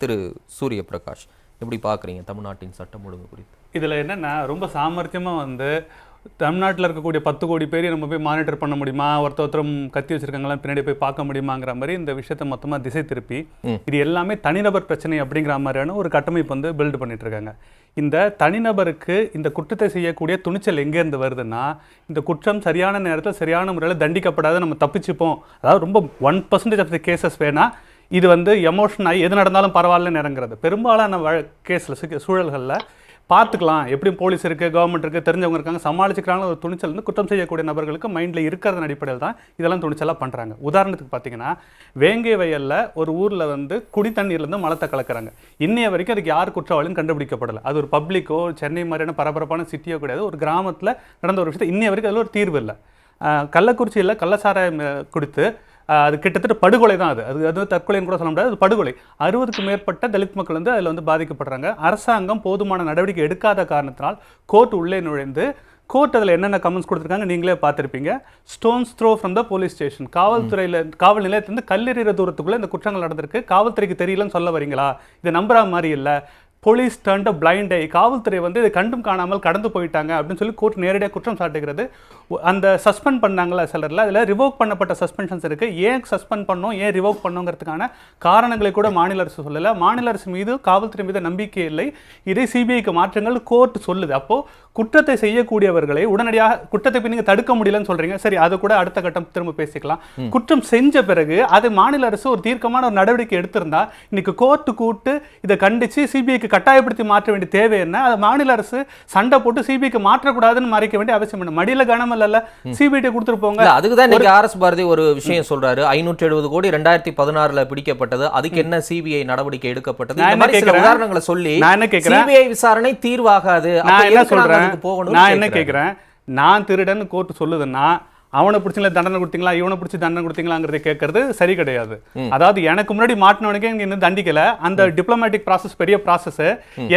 திரு சூரிய பிரகாஷ், எப்படி பார்க்குறீங்க தமிழ்நாட்டின் சட்டம் ஒழுங்கு குறித்து? இதில் என்னென்னா, ரொம்ப சாமர்த்தியமாக தமிழ்நாட்டில் இருக்கக்கூடிய 10 கோடி பேரை நம்ம போய் மானிட்டர் பண்ண முடியுமா, ஒருத்தரும் கத்தி வச்சிருக்காங்களாம் பின்னாடி போய் பார்க்க முடியுமாங்கிற மாதிரி இந்த விஷயத்தை மொத்தமாக திசை திருப்பி இது எல்லாமே தனிநபர் பிரச்சனை அப்படிங்கிற மாதிரியான ஒரு கட்டமைப்பு பில்டு பண்ணிட்டு இருக்காங்க. இந்த தனிநபருக்கு இந்த குற்றத்தை செய்யக்கூடிய துணிச்சல் எங்கேருந்து வருதுன்னா, இந்த குற்றம் சரியான நேரத்தில் சரியான முறையில் தண்டிக்கப்படாத நம்ம தப்பிச்சுப்போம், அதாவது ரொம்ப 1% ஆஃப் த கேசஸ் வேணா இது எமோஷன் ஆகி எது நடந்தாலும் பரவாயில்லன்னு இறங்குறது. பெரும்பாலான கேஸில் சூழல்களில் பார்த்துக்கலாம், எப்படியும் போலீஸ் இருக்குது, கவர்மெண்ட் இருக்குது, தெரிஞ்சவங்க இருக்காங்க, சமாளிச்சுக்கிறாங்க ஒரு துணிச்சல் குற்றம் செய்யக்கூடிய நபர்களுக்கு மைண்டில் இருக்கிறதன் அடிப்படையில் தான் இதெல்லாம் துணிச்சலாக பண்ணுறாங்க. உதாரணத்துக்கு பார்த்தீங்கன்னா, வேங்கை வயலில் ஒரு ஊரில் குடி தண்ணீர்லேருந்து மலத்தை கலக்கிறாங்க. இன்னைய வரைக்கும் அதுக்கு யார் குற்றவாளின்னு கண்டுபிடிக்கப்படலை. அது ஒரு பப்ளிக்கோ சென்னை மாதிரியான பரபரப்பான சிட்டியோ கிடையாது. ஒரு கிராமத்தில் நடந்த ஒரு விஷயத்தை இன்னைய வரைக்கும் அதில் ஒரு தீர்வு இல்லை. கள்ளக்குறிச்சியில் கள்ளச்சாராயம் குடித்து அது கிட்டத்தட்ட படுகொலை தான். அது தற்கொலைன்னு கூட சொல்ல முடியாது, அது படுகொலை. 60க்கும் மேற்பட்ட தலித் மக்கள் அதில் பாதிக்கப்படுறாங்க. அரசாங்கம் போதுமான நடவடிக்கை எடுக்காத காரணத்தினால் கோர்ட் உள்ளே நுழைந்து கோர்ட் அதில் என்னென்ன கமெண்ட்ஸ் கொடுத்துருக்காங்க நீங்களே பார்த்துருப்பீங்க. Stones throw from the police station, காவல் நிலையத்திலிருந்து கல்லெறிகிற தூரத்துக்குள்ளே இந்த குற்றங்கள் நடந்திருக்கு, காவல்துறைக்கு தெரியலன்னு சொல்ல வரீங்களா? இது நம்புற மாதிரி இல்லை. போலீஸ் டர்ன்ட் பிளைண்ட் ஐ, காவல்துறை இதை கண்டும் காணாமல் கடந்து போயிட்டாங்க அப்படின்னு சொல்லி கோர்ட் நேரடியாக குற்றம் சாட்டுகிறது. அந்த சஸ்பெண்ட் பண்ணாங்களா சிலரில், அதில் ரிவோக் பண்ணப்பட்ட சஸ்பென்ஷன்ஸ் இருக்குது. ஏன் சஸ்பெண்ட் பண்ணோம், ஏன் ரிவோக் பண்ணோங்கிறதுக்கான காரணங்களை கூட மாநில அரசு சொல்லலை. மாநில அரசு மீது காவல்துறை மீது நம்பிக்கை இல்லை, இதை சிபிஐக்கு மாற்றங்கள் கோர்ட் சொல்லுது. அப்போது குற்றத்தை செய்யக்கூடியவர்களை உடனடியாக குற்றத்தை நீங்கள் தடுக்க முடியலன்னு சொல்கிறீங்க. சரி, அதை கூட அடுத்த கட்டம் திரும்ப பேசிக்கலாம். குற்றம் செஞ்ச பிறகு அது மாநில அரசு ஒரு தீர்க்கமான ஒரு நடவடிக்கை எடுத்திருந்தா இன்னைக்கு கோர்ட்டு கூட்டு இதை கண்டித்து சிபிஐக்கு கட்டாயப்படுத்தி மாற்ற வேண்டிய தேவை என்ன? அதை மாநில அரசு சண்டை போட்டு சிபிஐக்கு மாற்றக்கூடாதுன்னு மறைக்க வேண்டிய அவசியம் என்ன? மடியில கனமல்ல, சிபிஐ கொடுத்துட்டு போங்க. அதுக்குதான் இன்னைக்கு ஆர்எஸ் பாரதி ஒரு விஷயம் சொல்றாரு. 570 கோடி 2016 பிடிக்கப்பட்டது, அதுக்கு என்ன சிபிஐ நடவடிக்கை எடுக்கப்பட்டது? உதாரணங்களை சொல்லி சிபிஐ விசாரணை தீர்வாகாது. நான் என்ன கேட்கிறேன், நான் திருடன் கோர்ட் சொல்லுதுன்னா அவனை பிடிச்சிங்களா தண்டனை கொடுத்தீங்களா, இவனை பிடிச்சி தண்டனை கொடுத்தீங்களாங்கிறத கேட்கறது சரி கிடையாது. அதாவது எனக்கு முன்னாடி மாட்டினவனுக்கே இங்க இன்னும் தண்டிக்கல, அந்த டிப்ளமேட்டிக் ப்ராசஸ் பெரிய ப்ராசஸ்,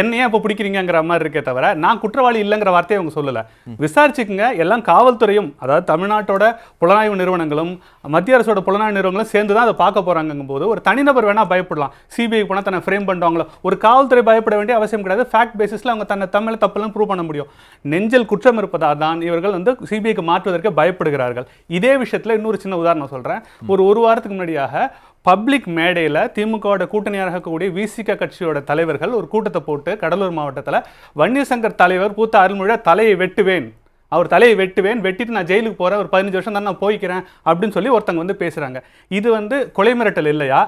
என்னையே இப்போ பிடிக்கிறீங்கிற மாதிரி இருக்கே தவிர நான் குற்றவாளி இல்லைங்கிற வார்த்தையை அவங்க சொல்லல. விசாரிச்சுக்குங்க, எல்லாம் காவல்துறையும் அதாவது தமிழ்நாட்டோட புலனாய்வு நிறுவனங்களும் மத்திய அரசோட புலனாய்வு நிறுவனங்களும் சேர்ந்து தான் அதை பார்க்க போறாங்கும் போது ஒரு தனிநபர் வேணா பயப்படலாம். சிபிஐ போனால் தன்னை ஃப்ரேம் பண்ணுவாங்களோ, ஒரு காவல்துறை பயப்பட வேண்டிய அவசியம் கிடையாது. ஃபேக்ட் பேசிஸ்ல அவங்க தன்னை தமிழ் தப்பெல்லாம் ப்ரூவ் பண்ண முடியும். நெஞ்சல் குற்றம் இருப்பதால் தான் இவர்கள் சிபிஐக்கு மாற்றுவதற்கு பயப்படுகிறார்கள். இதே விஷயத்துல இன்னொரு சின்ன உதாரணம் சொல்றேன். ஒரு வாரத்துக்கு முன்னாடியாக பப்ளிக் மேடையில் திமுக கூட்டணியாக இருக்கக்கூடிய விசிக கட்சியோட தலைவர்கள் ஒரு கூட்டத்தை போட்டு கடலூர் மாவட்டத்தில் வன்னியசங்கர் தலைவர் பூத்த அருள்மொழியா தலையை வெட்டுவேன், அவர் தலையை வெட்டிட்டு நான் ஜெயிலுக்கு போறேன், ஒரு 15 வருஷம் தான் நான் போய்க்கிறேன் அப்படின்னு சொல்லி ஒருத்தங்க பேசுறாங்க. இது கொலை மிரட்டல் இல்லையா?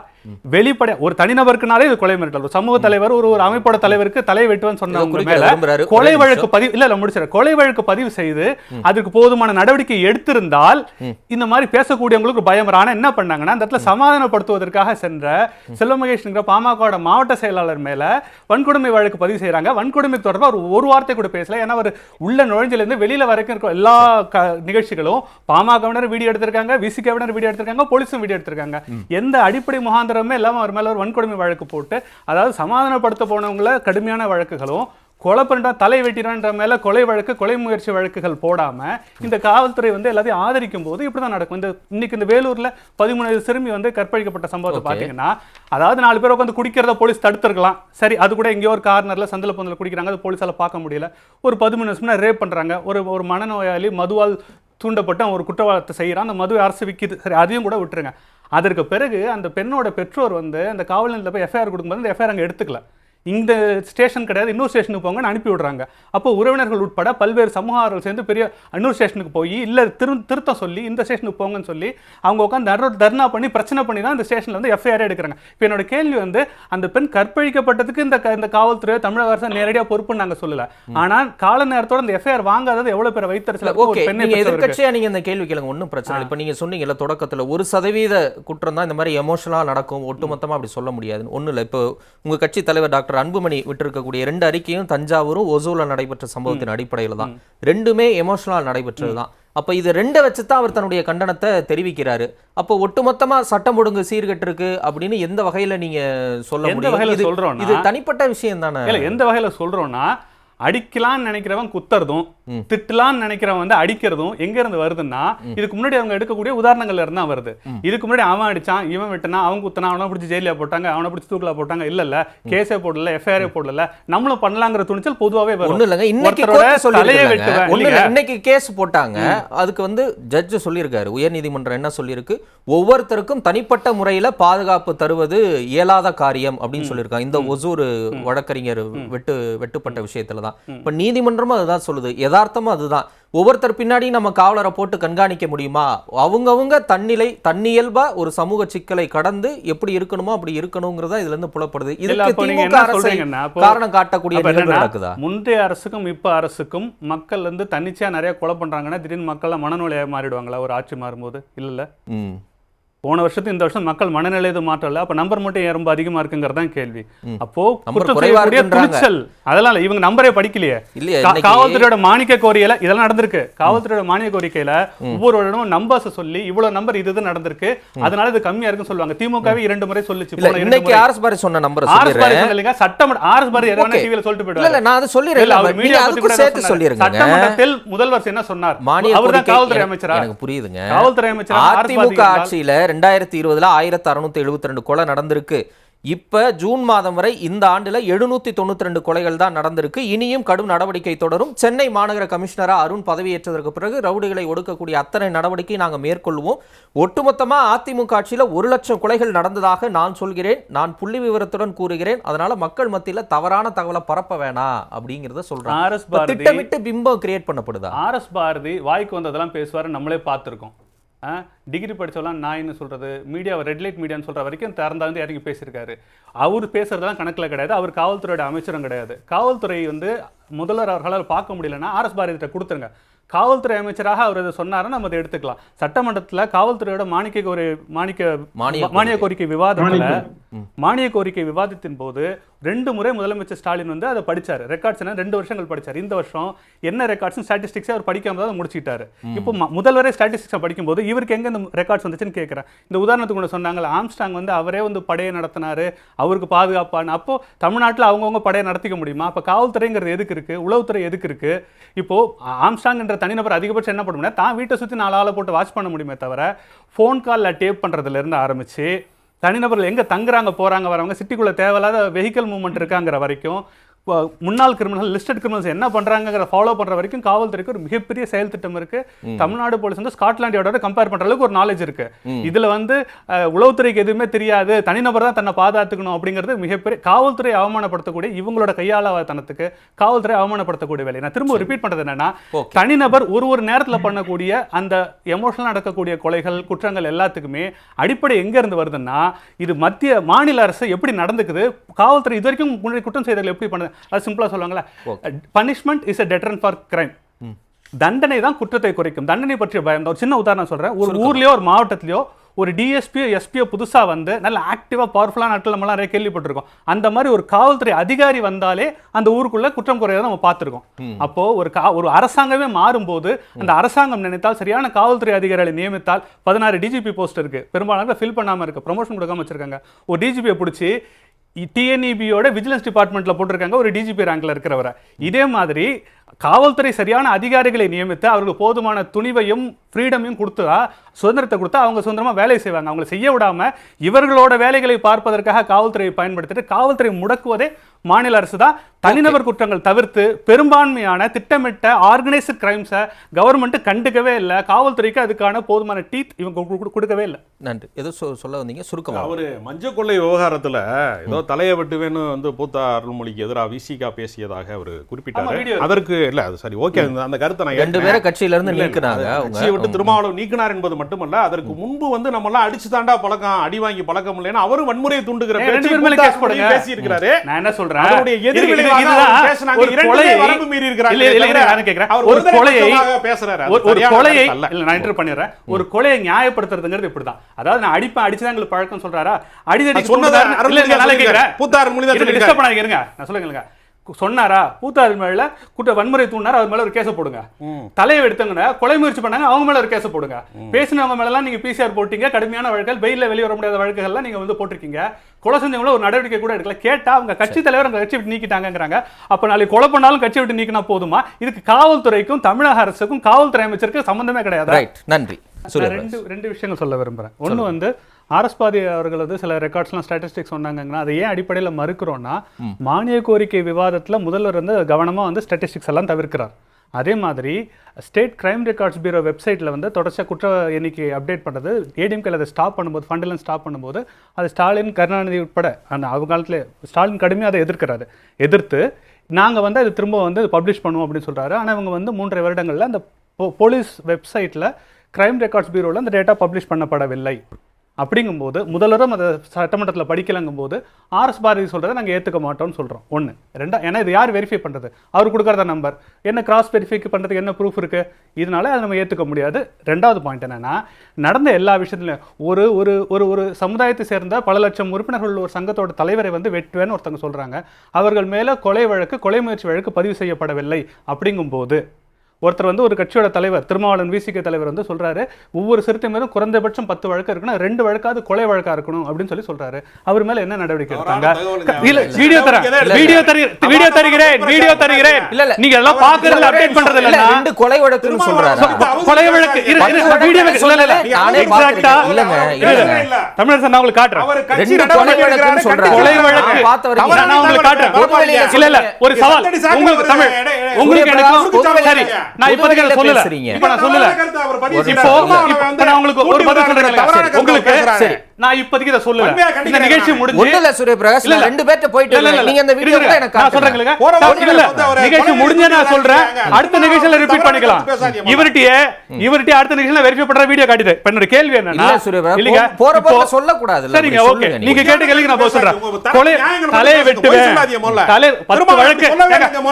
வெளிப்படை ஒரு தனிநபருக்குனாலே இது கொலை மிரட்டல். ஒரு சமூக தலைவர் ஒரு அமைப்போட தலைவருக்கு தலையை வெட்டுவேன்னு சொன்னவங்க மேல கொலை வழக்கு பதிவு இல்ல முடிச்சிட கொலை வழக்கு பதிவு செய்து அதுக்கு போதுமான நடவடிக்கை எடுத்திருந்தால் இந்த மாதிரி பேசக்கூடியவங்களுக்கு பயம். ஆனா என்ன பண்ணாங்கன்னா, அந்த இடத்துல சமாதானப்படுத்துவதற்காக சென்ற செல்வமகேஷ்ங்கிற பாமக மாவட்ட செயலாளர் மேல வன்கொடுமை வழக்கு பதிவு செய்யறாங்க. வன்கொடுமை தொடர்பாக ஒரு வார்த்தை கூட பேசல. ஏன்னா அவர் உள்ள நுழைஞ்சில இருந்து வெளியில வரைக்கும் இருக்க எல்லா நிகழ்ச்சிகளும் பாமகவினர் வீடியோ எடுத்திருக்காங்க, விசிகவினர் வீடியோ எடுத்திருக்காங்க, போலீஸும் வீடியோ எடுத்திருக்காங்க. எந்த அடிப்படை முகாந்திரமே இல்லாம அவர் மேல ஒரு வன்கொடுமை வழக்கு போட்டு, அதாவது சமாதானப்படுத்த போனவங்கள கடுமையான வழக்குகளும், கொலை பண்ணிட்டா தலை வெட்டிடுன்ற மேல கொலை வழக்கு, கொலை முயற்சி வழக்குகள் போடாம இந்த காவல்துறை எல்லாத்தையும் ஆதரிக்கும் போது இப்படிதான் நடக்கும். இன்னைக்கு இந்த வேலூர்ல 13 சிறுமி கற்பழிக்கப்பட்ட சம்பவத்தை பாத்தீங்கன்னா, அதாவது 4 பேர் உட்காந்து குடிக்கிறத போலீஸ் தடுத்திருக்கலாம். சரி, அது கூட எங்கேயோ ஒரு கார்னர்ல சந்தல பொந்தல குடிக்கிறாங்க, அது போலீஸால பார்க்க முடியல. ஒரு 13 நிமிஷம் ரேப் பண்றாங்க. ஒரு மனநோயாளி மதுவால் தூண்டப்பட்டு ஒரு குற்றவாளத்தை செய்யறான், அந்த மதுவை அரசு விற்கிது. சரி, அதையும் கூட விட்டுருங்க. அதற்கு பிறகு அந்த பெண்ணோட பெற்றோர் அந்த காவல் நிலையத்தில் போய் எஃப்ஐஆர் கொடுக்கும்போது அந்த எஃப்ஐஆர் அங்கே எடுத்துக்கல. இந்த ஸ்டேஷன் கிடையாது, இன்னொரு ஸ்டேஷனுக்கு போங்கன்னு அனுப்பி விடுறாங்க. அப்போ உறவினர்கள் உட்பட பல்வேறு சமூக ஆர்வலர்கள் சேர்ந்து பெரிய இன்னொரு ஸ்டேஷனுக்கு போய் இல்லை திருத்தம் சொல்லி இந்த ஸ்டேஷனுக்கு போங்கன்னு சொல்லி அவங்க உட்காந்து தர்ணா பண்ணி பிரச்சனை பண்ணி தான் இந்த ஸ்டேஷனில் எஃப்ஐஆர் எடுக்கிறாங்க. இப்போ என்னோட கேள்வி அந்த பெண் கற்பழிக்கப்பட்டதுக்கு இந்த காவல்துறை தமிழக அரசு நேரடியாக பொறுப்புன்னு நாங்கள் சொல்லலை. ஆனால் கால நேரத்தோட இந்த எஃப்ஐஆர் வாங்காதது எவ்வளோ பேர் வைத்தறிச்சல. எதிர்க்கட்சியா நீங்க இந்த கேள்வி கேளுங்க, ஒன்றும் பிரச்சனை இல்லை. இப்போ நீங்க சொன்னீங்கல்ல தொடக்கத்தில் 1% குற்றம் தான் இந்த மாதிரி எமோஷனலாக நடக்கும், ஒட்டுமொத்தமாக அப்படி சொல்ல முடியாதுன்னு. ஒன்றும் இல்லை, இப்போ உங்க கட்சி தலைவர் டாக்டர் அன்புமணி விட்டிருக்கக்கூடிய 2 அறிக்கையும் தஞ்சாவூரும் ஒசூர்ல நடைபெற்ற சம்பவத்தின் அடிப்படையில் தான், ரெண்டுமே எமோஷனல் நடைபெற்றது தான். அப்ப இது 2 வச்சுதான் அவர் தன்னுடைய கண்டனத்தை தெரிவிக்கிறாரு. அப்போ ஒட்டுமொத்தமா சட்டம் ஒழுங்கு சீர்கெட்டிருக்கு அப்படின்னு எந்த வகையில நீங்க சொல்ல முடியும்? இது தனிப்பட்ட விஷயம் தானே. எந்த வகையில சொல்றோம்னா, அடிக்கலாம்னு நினைக்கிறவன் குத்துறதும் திட்டலாம்னு நினைக்கிறவன் வந்து அடிக்கிறதும் எங்க இருந்து வருதுன்னா இதுக்கு முன்னாடி அவங்க எடுக்கக்கூடிய உதாரணங்கள்ல இருந்தா வருது. இதுக்கு முன்னாடி அவன் அடிச்சான், இவன் விட்டனா, அவன் குத்தனா, அவனை பிடிச்சி ஜெயிலில் போட்டாங்க, அவனை பிடிச்சி தூக்கில போட்டாங்க, இல்ல கேஸே போடல, எஃப்ஐஆரே போடல, நம்மளும் பண்ணலாங்கிற துணிச்சல் பொதுவாகவே வரும். இன்னைக்கு கேஸ் போட்டாங்க, அதுக்கு வந்து ஜட்ஜ் சொல்லியிருக்காரு, உயர்நீதிமன்றம் என்ன சொல்லியிருக்கு, ஒவ்வொருத்தருக்கும் தனிப்பட்ட முறையில பாதுகாப்பு தருவது இயலாத காரியம் அப்படின்னு சொல்லியிருக்காங்க. இந்த ஒசூர் வழக்கறிஞர் வெட்டுப்பட்ட விஷயத்துலதான் இப்ப நீதிமன்றமும் அதுதான் சொல்லுது. யதார்த்தமா அதுதான். ஒவ்வொருத்தர் பின்னாடி நம்ம காவலரை போட்டு கண்காணிக்க முடியுமா? அவங்கவுங்க தன்னியல்பா ஒரு சமூக சிக்கலை கடந்து எப்படி இருக்கணுமோ அப்படி இருக்கணுங்கிறதா இதுல இருந்து புலப்படுது. இதுக்கு திமுக அரசை காரணம் காட்டக்கூடிய நிகழ்வு நடக்குதா? முந்தைய அரசுக்கும் இப்ப அரசுக்கும் மக்கள் வந்து தன்னிச்சையா நிறைய கொலை பண்றாங்கன்னா திடீர்னு மக்கள் மனநோயா மாறிடுவாங்களா ஒரு ஆட்சி மாறும்போது? இல்ல போன வருஷத்துக்கு இந்த வருஷம் மக்கள் மனநிலை மாற்றல, அப்ப நம்பர் மட்டும் ஏன் ரொம்ப அதிகமா இருக்குங்கிறதான் கேள்வி. அப்போ துணிச்சல் அதெல்லாம் இல்ல, இவங்க நம்பரே படிக்கலையே. காவல்துறையோட மானிக்க கோரிக்கையில இதெல்லாம் நடந்திருக்கு. காவல்துறையோட மானிய கோரிக்கையில ஒவ்வொரு இடமும் நம்பர்ஸ் சொல்லி இவ்வளவு நம்பர் இது நடந்திருக்கு, அதனால இது கம்மியா இருக்குன்னு சொல்லுவாங்க. திமுகவே 2 முறை சொல்லிச்சு. இன்னைக்கு ஆர்எஸ் பாரி சொன்ன நம்பர் சொல்லுங்க. சட்டமன்ற ஆர்எஸ் பாரி எதனா டிவில சொல்லிட்டு போயிடுவாரு. இல்ல நான் அது சொல்லிறேன், அவர் மீடியா அதுக்கு சேர்த்து சொல்லிருங்க. சட்டமன்றத்தில் முதல்வர் என்ன சொன்னார்? அவர்தான் காவல்துறை அமைச்சரா? எனக்கு புரியுதுங்க. காவல்துறை அமைச்சர் அதிமுக ஆட்சியில 2020 1672 கொலை நடந்திருக்கு. இப்ப ஜூன் மாதம் வரை இந்த ஆண்டுல 792 கொலைகள் தான் நடந்திருக்கு. இனியும் கடும் நடவடிக்கை தொடரும். சென்னை மாநகர கமிஷனரா அருண் பதவியேற்றதற்கு பிறகு ரவுடிகளை ஒடுக்கக்கூடிய அத்தனை நடவடிக்கை நாங்க மேற்கொள்வோம். ஒட்டுமொத்தமா அதிமுக ஆட்சியில 1,00,000 கொலைகள் நடந்ததாக நான் சொல்கிறேன். நான் புள்ளி விவரத்துடன் கூறுகிறேன். அதனால மக்கள் மத்தியில தவறான தகவலை பரப்ப வேணாம் அப்படிங்கறத சொல்றாங்க. திட்டமிட்டு பிம்பம் கிரியேட் பண்ணப்படுதா? ஆர்எஸ் பாரதி வாய்க்கு வந்ததெல்லாம் பேசுவாரு, நம்மளே பார்த்திருக்கோம். டிகிரி படிச்சவெல்லாம் நாயின்னு சொல்றது, மீடியாவை ரெட் லைட் மீடியான்னு சொல்ற வரைக்கும் திறந்தாந்து இறங்கி பேசியிருக்காரு. அவர் பேசுறதெல்லாம் கணக்கில் கிடையாது. அவர் காவல்துறையோட அமைச்சரும் கிடையாது. காவல்துறை வந்து முதல்வர் அவர்களால் பார்க்க முடியலன்னா ஆர்எஸ் பாரதியிட்ட கொடுத்துருங்க. காவல்துறை அமைச்சராக அவர் இதை சொன்னாருன்னு நம்ம அதை எடுத்துக்கலாம். சட்டமன்றத்தில் காவல்துறையோட மானிய கோரிக்கை விவாதத்தின் போது 2 முறை முதலமைச்சர் ஸ்டாலின் வந்து அதை படிச்சாரு. ரெக்கார்ட்ஸ் 2 வருஷங்கள் படிச்சார். இந்த வருஷம் என்ன ரெக்கார்ட்ஸ் ஸ்டாட்டிஸ்டிக்ஸ் அவர் படிக்காம தான் முடிச்சிட்டாரு. இப்போ முதல்வரே ஸ்டாட்டிஸ்டிக்ஸ் படிக்கும்போது இவருக்கு எங்க இந்த ரெக்கார்ட்ஸ் வந்துச்சுன்னு கேட்கிறேன். இந்த உதாரணத்துக்கு ஒன்று சொன்னாங்கல்ல, ஆம்ஸ்டாங் வந்து அவரே வந்து படையை நடத்தினாரு, அவருக்கு பாதுகாப்பான. அப்போ தமிழ்நாட்டில் அவங்கவுங்க படையை நடத்திக்க முடியுமா? அப்போ காவல்துறைங்கிறது எதுக்கு இருக்கு? உளவுத்துறை எதுக்கு இருக்கு? இப்போ ஆம்ஸ்டாங் என்ற தனிநபர் அதிகபட்சம் என்ன பண்ணும்னா தான் வீட்டை சுற்றி 4 ஆளை போட்டு வாட்ச் பண்ண முடியுமே தவிர ஃபோன் காலில் டேப் பண்ணுறதுல இருந்து ஆரம்பிச்சு தனிநபர்கள் எங்கே தங்குறாங்க போகிறாங்க வரவங்க சிட்டிக்குள்ளே தேவையில்லாத வெஹிக்கல் மூவ்மெண்ட் இருக்காங்கிற வரைக்கும் முன்னாள் கிரிமினல் லிஸ்டட் கிரிமினல்ஸ் என்ன பண்றாங்கங்கற ஃபாலோ பண்ற வரைக்கும் காவல்துறைக்கு ஒரு மிகப்பெரிய செயல் திட்டம் இருக்கு. தமிழ்நாடு போலீஸ் வந்து ஸ்காட்லாந்து யார்டோட கம்பேர் பண்ற அளவுக்கு ஒரு நாலேஜ் இருக்கு. இதுல வந்து உளவுத்துறைக்கு எதுவுமே தெரியாது, தனிநபர் தான் தன்னை பாதுகாத்துக்கணும் அப்படிங்கிறது மிகப்பெரிய காவல்துறை அவமானப்படுத்தக்கூடிய இவங்களோட கையாளத்தனத்துக்கு காவல்துறை அவமானப்படுத்தக்கூடிய வேலை. நான் திரும்ப ரிப்பீட் பண்றது என்னன்னா, தனிநபர் ஒரு நேரத்தில் பண்ணக்கூடிய அந்த எமோஷனல் நடக்கக்கூடிய கொலைகள் குற்றங்கள் எல்லாத்துக்குமே அடிப்படை எங்க இருந்து வருதுன்னா, இது மாநில அரசு எப்படி நடந்துக்குது, காவல்துறை இது வரைக்கும் குற்றம் செய்தவர்கள் எப்படி பண்ணது, அது சிம்பிளா சொல்லுவாங்களா, punishment is a deterrent for crime. தண்டனை தான் குற்றத்தை குறைக்கும். தண்டனை பற்றிய பயம் தான். ஒரு சின்ன உதாரணம் சொல்றேன். ஒரு ஊர்லயோ ஒரு மாவட்டத்திலயோ ஒரு டிஎஸ்பியோ எஸ்பியோ புதுசா வந்து நல்ல ஆக்டிவா பவர்ஃபுல்லான ஆட்கள் நம்மளாம் நிறைய கேள்விப்பட்டிருக்கோம். அந்த மாதிரி ஒரு காவல்துறை அதிகாரி வந்தாலே அந்த ஊருக்குள்ள குற்றம் குறையதை நம்ம பார்த்திருக்கோம். அப்போ ஒரு அரசாங்கமே மாறும்போது அந்த அரசாங்கம் நினைத்தால் சரியான காவல்துறை அதிகாரிகளை நியமித்தால் 16 டிஜிபி போஸ்ட் இருக்கு, பெரும்பாலான ஃபில் பண்ணாம இருக்கு, ப்ரமோஷன் கொடுக்காம வச்சிருக்காங்க. ஒரு டிஜிபியை பிடிச்சி டிஎன்இபியோட விஜிலன்ஸ் டிபார்ட்மெண்ட்ல போட்டிருக்காங்க ஒரு டிஜிபி ரேங்க்ல இருக்கிறவரை. இதே மாதிரி காவல்துறை சரியான அதிகாரிகளை நியமித்து அவர்களுக்கு போதுமான துணிவையும் ஃப்ரீடமையும் கொடுத்தா, சுதந்திரத்தை கொடுத்தா அவங்க சுதந்திரமா வேலை செய்வாங்க. அவங்களை செய்ய விடாம இவர்களோட வேலைகளை பார்ப்பதற்காக காவல்துறையை பயன்படுத்திட்டு காவல்துறை முடக்குவதே மாநில அரசு தான். தனிநபர் குற்றங்கள் தவிர்த்து பெரும்பான்மையான திட்டமிட்ட ஆர்கனைஸ்டு கிரைம்ஸை கவர்மெண்ட் கண்டுக்கவே இல்லை. காவல்துறைக்கு அதுக்கான போதுமான டீத் இவங்க கொடுக்கவே இல்லை. நன்றி. ஏதோ சொல்ல வந்தீங்க சுருக்கமா. அவரு மஞ்சள் கொள்ளை விவகாரத்துல ஏதோ தலையை வெட்டுவேன்னு வந்து பூத்தா அருள்மொழிக்கு எதிராக விசிகா பேசியதாக அவர் குறிப்பிட்டாரு. அதற்கு இல்ல அது சரி, ஓகே, அந்த கருத்தை நான் 2 பேரை கட்சியில இருந்து நீக்கினாங்க. கட்சியை விட்டு திருமாவளவன் நீக்கினார் என்பது மட்டுமல்ல, அதற்கு முன்பு வந்து நம்ம எல்லாம் அடிச்சு தாண்டா பழக்கம், அடி வாங்கி பழக்கம் இல்லைன்னா அவரும் வன்முறையை தூண்டுகிற பேசி இருக்கிறாரு. நான் என்ன சொல்றேன், அதனுடைய எதிர்விளைவாக பேசினாங்க. 2 பேர் வரம்பு மீறி இருக்கிறாங்க. ஒரு கொலையை பேசுறாரு, ஒரு கொலையை இல்ல நான் இன்டர் பண்ணிடுறேன். ஒரு கொலையை நியாயப்படுத்துறதுங்கிறது இப்படிதான். அதாவது நான் அடிப்பேன் அடிச்சுதான் எங்களுக்கு பழக்கம் சொல்றாரா, அடிதடி சொன்னதா நான் சொல்லுங்க. சொன்னாரா பூத்தாரி மேல வன்முறை தூண்டினார், அவர் மேல ஒரு கேஸை போடுங்க. தலையை எடுத்தவங்க கொலை முயற்சி பண்ணாங்க, அவங்க மேல ஒரு கேஸை போடுங்க. பேசினவங்க மேல எல்லாம் நீங்க பிசிஆர் போட்டீங்க, கடுமையான வழக்குகள், வெயில வெளியே வர முடியாத வழக்குகள்லாம் நீங்க வந்து போட்டிருக்கீங்க. கொலை செஞ்சவங்கள ஒரு நடவடிக்கை கூட எடுக்கல. கேட்டா அவங்க கட்சி தலைவர் அந்த கட்சி விட்டு நீக்கிட்டாங்கிறாங்க. அப்ப நாளைக்கு கொலை பண்ணாலும் கட்சி விட்டு நீக்கினா போதுமா? இதுக்கு காவல்துறைக்கும் தமிழக அரசுக்கும் காவல்துறை அமைச்சருக்கு சம்பந்தமே கிடையாது. நன்றி. ரெண்டு விஷயங்கள் சொல்ல விரும்புறேன். ஒண்ணு வந்து ஆர்எஸ் பாரதி அவர்கள் வந்து சில ரெக்கார்ட்ஸ்லாம் ஸ்டாட்டிஸ்டிக்ஸ் சொன்னாங்கன்னா அதை ஏன் அடிப்படையில் மறுக்கிறோம்னா, மானிய கோரிக்கை விவாதத்தில் முதல்வர் வந்து கவனமாக வந்து ஸ்டாட்டிஸ்டிக்ஸ் எல்லாம் தவிர்க்கிறார். அதே மாதிரி ஸ்டேட் கிரைம் ரெக்கார்ட்ஸ் பியூரோ வெப்சைட்டில் வந்து தொடர்ச்சியாக குற்ற எண்ணிக்கை அப்டேட் பண்ணுறது, ஏடிஎம்கேல அதை ஸ்டாப் பண்ணும்போது, ஃபண்டெல்லாம் ஸ்டாப் பண்ணும்போது அது ஸ்டாலின் கருணாநிதி உட்பட அந்த அவங்க காலத்தில் ஸ்டாலின் கடுமையாக அதை எதிர்த்து நாங்கள் வந்து அது திரும்ப வந்து பப்ளிஷ் பண்ணுவோம் அப்படின்னு சொல்கிறாரு. ஆனால் இவங்க வந்து 3.5 வருடங்களில் அந்த போலீஸ் வெப்சைட்டில் கிரைம் ரெக்கார்ட்ஸ் பியூரோவில் அந்த டேட்டா பப்ளிஷ் பண்ணப்படவில்லை. அப்படிங்கும்போது முதல்வரும் அதை சட்டமன்றத்தில் படிக்கலங்கும்போது ஆர்எஸ் பாரதி சொல்கிறத நாங்கள் ஏற்றுக்க மாட்டோம்னு சொல்கிறோம். ஒன்று. ஏன்னா இது யார் வெரிஃபை பண்ணுறது? அவர் கொடுக்குறத நம்பர் என்ன கிராஸ் வெரிஃபை பண்ணுறதுக்கு என்ன ப்ரூஃப் இருக்குது? இதனால அதை நம்ம ஏற்றுக்க முடியாது. ரெண்டாவது பாயிண்ட் என்னென்னா, நடந்த எல்லா விஷயத்துலையும் ஒரு ஒரு ஒரு ஒரு சமுதாயத்தை சேர்ந்த பல லட்சம் உறுப்பினர்கள் ஒரு சங்கத்தோட தலைவரை வந்து வெட்டுவேன்னு ஒருத்தவங்க சொல்கிறாங்க. அவர்கள் மேலே கொலை முயற்சி வழக்கு பதிவு செய்யப்படவில்லை. அப்படிங்கும்போது ஒருத்தர் வந்து ஒரு கட்சியோட தலைவர் திருமாவளவன் விசிக தலைவர் வந்து சொல்றாரு, ஒவ்வொரு சிறுத்தை மேலும் குறைந்தபட்சம் 10 வழக்கு இருக்கணும், 2 வழக்காவது கொலை வழக்கா இருக்கணும் அப்படின்னு சொல்றாரு. அவர் மேல என்ன நடவடிக்கை எடுத்தாங்க? வீடியோ தருகிறேன். நீங்க எல்லாம் பாக்குறதுல அப்டேட் பண்றது இல்ல. 2 கொலை வழக்குன்னு சொல்றாரு. கொலை வழக்கு வீடியோ எக்ஸாக்ட்டா இல்லங்க. தமிழர் சார் நான் உங்களுக்கு காட்டுறேன். 2 கொலை வழக்குன்னு சொல்றாரு. கொலை வழக்கு நான் உங்களுக்கு காட்டுறேன். இல்ல ஒரு சவால் உங்களுக்கு தமிழ் உங்களுக்கு எனக்கு சரி நான் இப்போதைக்கு அதை சொல்லல. இப்போ நான் சொல்லல. இப்போ நான் உங்களுக்கு ஒரு பதில் சொல்றேன். உங்களுக்கு சரி நான் இப்போதைக்கு இதை சொல்லல. இந்த நிகழ்ச்சி முடிஞ்சு ஒண்ணு இல்ல சூரியபிரகாஷ், 2 பேர்ட்ட போயிட்டு நீங்க அந்த வீடியோல எனக்கு நான் சொல்றேன். நிகழ்ச்சி முடிஞ்ச நான் சொல்றேன். அடுத்த நிகழ்ச்சியில ரிப்பீட் பண்ணிக்கலாம். இவர்ட்டே அடுத்த நிகழ்ச்சியில வெரிஃபை பண்ற வீடியோ காட்டிட்டு. இப்ப என்னோட கேள்வி என்னன்னா, இல்லங்க போற போற சொல்ல கூடாது. சரிங்க ஓகே, நீங்க கேட்ட கேள்விக்கு நான் பதில் சொல்றேன். கொலை தலையை வெட்டுவேன். தலை 10 வழக்கு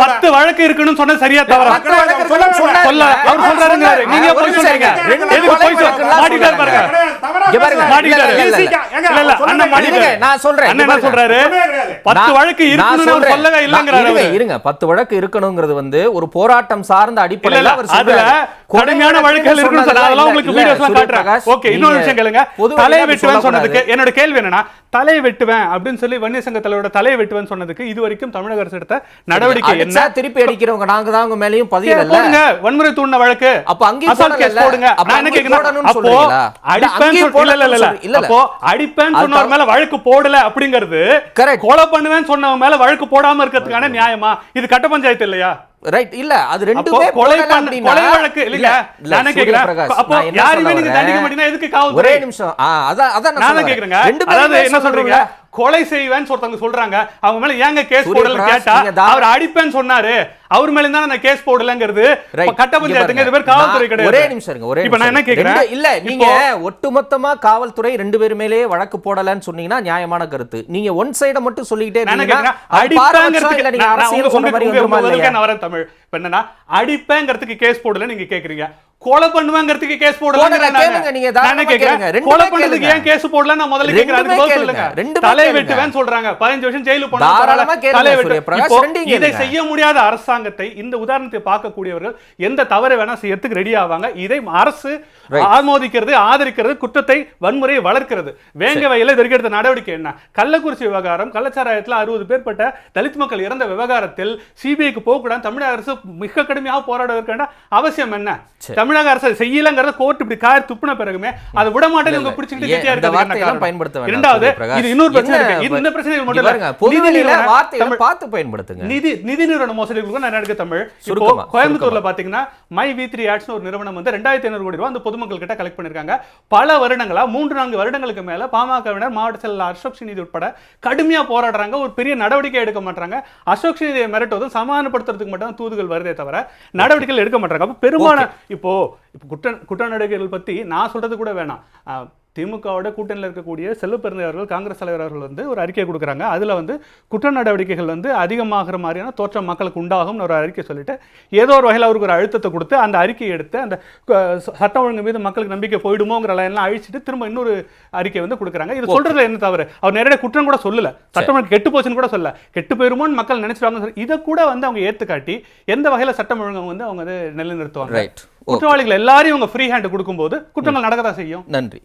10 வழக்கு இருக்குன்னு சொன்னா சரியா தவறா? சொல்ல அவர் சொல்றாருங்க. நீங்க போய் சொல்றீங்க. எதுக்கு போய் மாட்டிட்டார் பாருங்க. இங்க பாருங்க மாட்டிட்டார். இல்ல அண்ணா மாட்டிட்டார். நான் சொல்றேன். அண்ணா என்ன சொல்றாரு? 10 வழக்கு இருக்குன்னு அவர் சொல்லவே இல்லங்கறாரு. இருங்க 10 வழக்கு இருக்கணும்ங்கிறது வந்து ஒரு போராட்டம் சார்ந்த அடிப்படையில அவர் சொல்றாரு. கடுமையான வழக்குகள் இருக்குன்னு சொன்னா அதெல்லாம் உங்களுக்கு வீடியோஸ்லாம் காட்டுறேன். ஓகே இன்னொரு விஷயம் கேளுங்க. தலையை வெட்டுவேன் சொன்னதுக்கு என்னோட கேள்வி என்னன்னா, தலையை வெட்டுவேன் அப்படின்னு சொல்லி வன்னிய சங்க தலைவரோட தலையை வெட்டுவேன் சொன்னதுக்கு இதுவரைக்கும் தமிழக அரசு எடுத்த நடவடிக்கை என்ன? திருப்பி அடிக்கிறவங்க நாங்க தான் உங்க மேலயும் பதியல. போடுங்க வன்முறை தூண்டின வழக்கு. அப்ப அங்கேயே போடுங்க. நான் என்ன கேக்குறேன், அப்போ அடிப்பேன் சொன்னவர் மேல வழக்கு போடல அப்படிங்கிறது கொலை பண்ணுவேன் சொன்னவங்க மேல வழக்கு போடாம இருக்கிறதுக்கான நியாயமா? இது கட்ட பஞ்சாயத்து இல்லையா? ரைட் இல்ல அது ரெண்டுமே கொலை வழக்கு இல்ல. நான் கேக்குறேன், அப்போ யாரையுமே நீங்க தண்டிக்க மாட்டீங்கன்னா எதுக்கு காவல்துறை? ஒரே நிமிஷம் அதான் நான் கேக்குறேங்க. அதாவது என்ன சொல்றீங்க, கொலை செய்வேன்னு ஒருத்தவங்க சொல்றாங்க, அவங்க மேல ஏங்க கேஸ் போடலன்னு கேட்டா அவர் அடிப்பேன்னு சொன்னாரு, அவர் மேல தான் நான் கேஸ் போடலங்கிறது கட்ட பஞ்சாயத்துங்க. இது பேர் காவல்துறை கிடையாது. ஒரே நிமிஷம் இருங்க. ஒரே இப்போ நான் என்ன கேக்குறேன், இல்ல நீங்க ஒட்டுமொத்தமா காவல்துறை 2 பேர் மேலே வழக்கு போடலன்னு சொன்னீங்கன்னா நியாயமான கருத்து. நீங்க ஒன் சைட மட்டும் சொல்லிட்டே இருக்கீங்க. அடிப்பேங்கிறதுக்கு நீங்க அரசியல் சொன்ன மாதிரி வந்துருமா? நான் வரேன் தமிழ். இப்போ என்னன்னா அடிப்பேங்கிறதுக்கு கேஸ் போடல நீங்க கேக்குறீங்க, கொலை பண்ணுவாங்கிறதுக்கு கேஸ் போடல நீங்க நான் கேக்குறேன். கொலை பண்ணதுக்கு ஏன் கேஸ் போடல நான் முதல்ல கேக்குறேன். அதுக்கு பதில் சொல்லுங்க. தலையை வெட்டுவேன்னு சொல்றாங்க, 15 வருஷம் ஜெயிலுக்கு போனா தலையை வெட்டு. இதை செய்ய முடியாத அரசாங்கத்தை இந்த உதாரணத்தை பார்க்கக்கூடியவர்கள் எந்த தவறு வேணா செய்யறதுக்கு ரெடி ஆவாங்க. இதை அரசு ஆமோதிக்கிறது, ஆதரிக்கிறது, குற்றத்தை வன்முறையை வளர்க்கிறது. வேங்க வயல எடுத்த நடவடிக்கை என்ன? கள்ளக்குறிச்சி விவகாரம், கள்ளச்சாராயத்தில் 60 பேர் பட்ட தலித் மக்கள் இறந்த விவகாரத்தில் சிபிஐக்கு போகக்கூடாது தமிழக அரசு மிக கடுமையாக போராட வேண்டிய அவசியம் என்ன? தமிழக அரசு செய்யலங்கறத கோர்ட் இப்படி கார் துப்புன பிறகுமே அதை விட மாட்டேன்னு இவங்க பிடிச்சிட்டு கெட்டியா இருக்காங்க. பயன்படுத்த வேண்டாம். இரண்டாவது இது இன்னொரு பிரச்சனை இருக்கு. இந்த பிரச்சனை மட்டும் இல்ல, பொதுவெளியில வார்த்தைகளை பார்த்து பயன்படுத்துங்க. நிதி நிறுவன மோசடிகளுக்கு நான் எடுக்க தமிழ். இப்போ கோயம்புத்தூர்ல பாத்தீங்கன்னா மை V3 ஆட்ஸ் ஒரு நிறுவனம் வந்து 2500 கோடி ரூபாய் அந்த பொதுமக்கள் கிட்ட கலெக்ட் பண்ணிருக்காங்க. பல வருடங்களா 3-4 வருடங்களுக்கு மேல பாமகவினர் மாவட்ட செயலாளர் அசோக் ஸ்ரீநிதி உட்பட கடுமையா போராடுறாங்க. ஒரு பெரிய நடவடிக்கை எடுக்க மாட்டாங்க. அசோக் ஸ்ரீநிதியை மிரட்டுவதும் சமாதானப்படுத்துறதுக்கு மட்டும் தூதுகள் வருதே தவிர நடவடிக்கைகள் எடுக்க மாட்டாங்க. அப்ப பெரும்பாலான இப்போ குற்ற நடவடிக்கைகள் பத்தி நான் சொல்றது கூட வேணாம். திமுகவோட கூட்டணியில் இருக்கக்கூடிய செல்வப்பெருந்தை அவர்கள், காங்கிரஸ் தலைவர் அவர்கள் வந்து ஒரு அறிக்கை கொடுக்குறாங்க. அதில் வந்து குற்ற நடவடிக்கைகள் வந்து அதிகமாகிற மாதிரியான தோற்றம் மக்களுக்கு உண்டாகும்னு ஒரு அறிக்கை சொல்லிட்டு ஏதோ ஒரு வகையில் அவருக்கு ஒரு அழுத்தத்தை கொடுத்து அந்த அறிக்கையை எடுத்து அந்த சட்டம் ஒழுங்கு மீது மக்களுக்கு நம்பிக்கை போயிடுமோங்கிற எல்லாம் அழிச்சிட்டு திரும்ப இன்னொரு அறிக்கை வந்து கொடுக்குறாங்க. இது சொல்றதுல என்ன தவறு? அவர் நேரடியாக குற்றம் கூட சொல்லல, சட்டம் ஒழுங்கு கெட்டு போச்சுன்னு கூட சொல்ல, கெட்டு போயிருமோன்னு மக்கள் நினைச்சிருவாங்க. இதை கூட வந்து அவங்க ஏத்துக்காட்டி எந்த வகையில சட்டம் ஒழுங்கு வந்து அவங்க வந்து நிலைநிறுத்துவாங்க? குற்றவாளிகள் எல்லாரையும் அவங்க ஃப்ரீ ஹேண்ட் கொடுக்கும்போது குற்றங்கள் நடக்கதான் செய்யும். நன்றி.